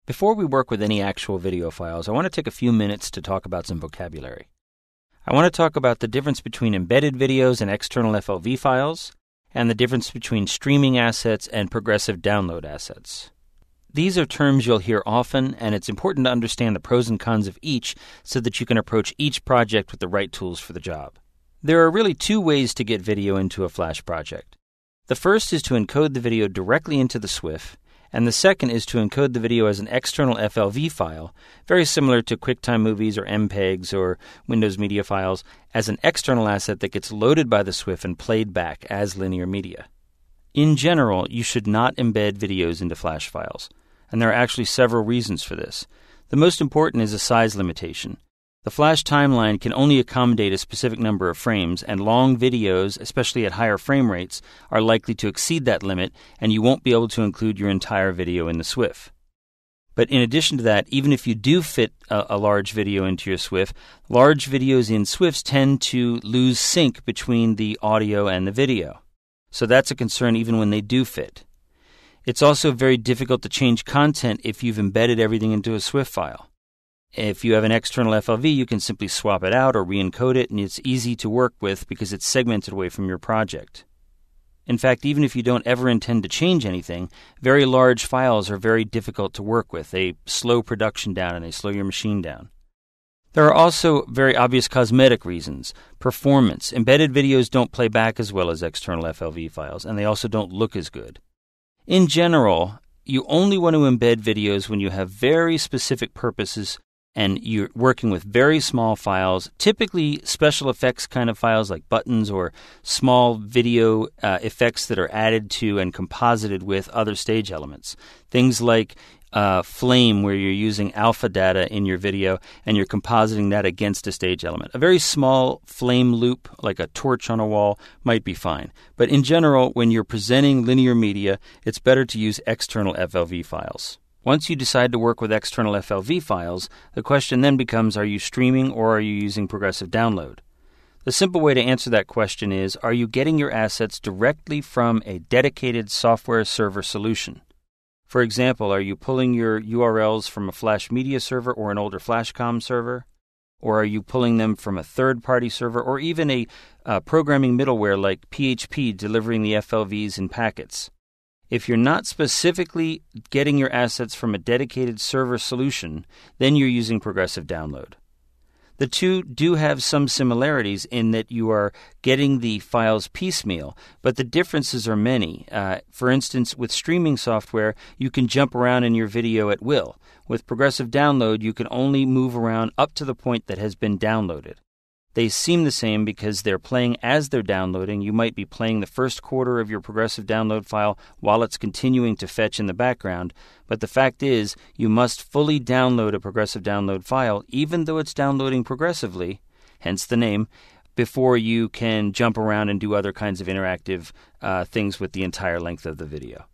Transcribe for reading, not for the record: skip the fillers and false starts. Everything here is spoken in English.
Before we work with any actual video files, I want to take a few minutes to talk about some vocabulary. I want to talk about the difference between embedded videos and external FLV files, and the difference between streaming assets and progressive download assets. These are terms you'll hear often, and it's important to understand the pros and cons of each so that you can approach each project with the right tools for the job. There are really two ways to get video into a Flash project. The first is to encode the video directly into the SWIF, and the second is to encode the video as an external FLV file, very similar to QuickTime Movies or MPEGs or Windows Media Files, as an external asset that gets loaded by the SWIF and played back as linear media. In general, you should not embed videos into Flash files, and there are actually several reasons for this. The most important is a size limitation. The Flash timeline can only accommodate a specific number of frames, and long videos, especially at higher frame rates, are likely to exceed that limit, and you won't be able to include your entire video in the SWIF. But in addition to that, even if you do fit a large video into your SWIF, large videos in SWIFs tend to lose sync between the audio and the video. So that's a concern even when they do fit. It's also very difficult to change content if you've embedded everything into a SWIF file. If you have an external FLV, you can simply swap it out or re-encode it, and it's easy to work with because it's segmented away from your project. In fact, even if you don't ever intend to change anything, very large files are very difficult to work with. They slow production down and they slow your machine down. There are also very obvious cosmetic reasons. Performance. Embedded videos don't play back as well as external FLV files, and they also don't look as good. In general, you only want to embed videos when you have very specific purposes and you're working with very small files, typically special effects kind of files like buttons or small video effects that are added to and composited with other stage elements. Things like flame, where you're using alpha data in your video and you're compositing that against a stage element. A very small flame loop, like a torch on a wall, might be fine. But in general, when you're presenting linear media, it's better to use external FLV files. Once you decide to work with external FLV files, the question then becomes, are you streaming or are you using progressive download? The simple way to answer that question is, are you getting your assets directly from a dedicated software server solution? For example, are you pulling your URLs from a Flash Media server or an older Flashcom server? Or are you pulling them from a third-party server or even a programming middleware like PHP delivering the FLVs in packets? If you're not specifically getting your assets from a dedicated server solution, then you're using progressive download. The two do have some similarities in that you are getting the files piecemeal, but the differences are many. For instance, with streaming software, you can jump around in your video at will. With progressive download, you can only move around up to the point that has been downloaded. They seem the same because they're playing as they're downloading. You might be playing the first quarter of your progressive download file while it's continuing to fetch in the background, but the fact is you must fully download a progressive download file, even though it's downloading progressively, hence the name, before you can jump around and do other kinds of interactive things with the entire length of the video.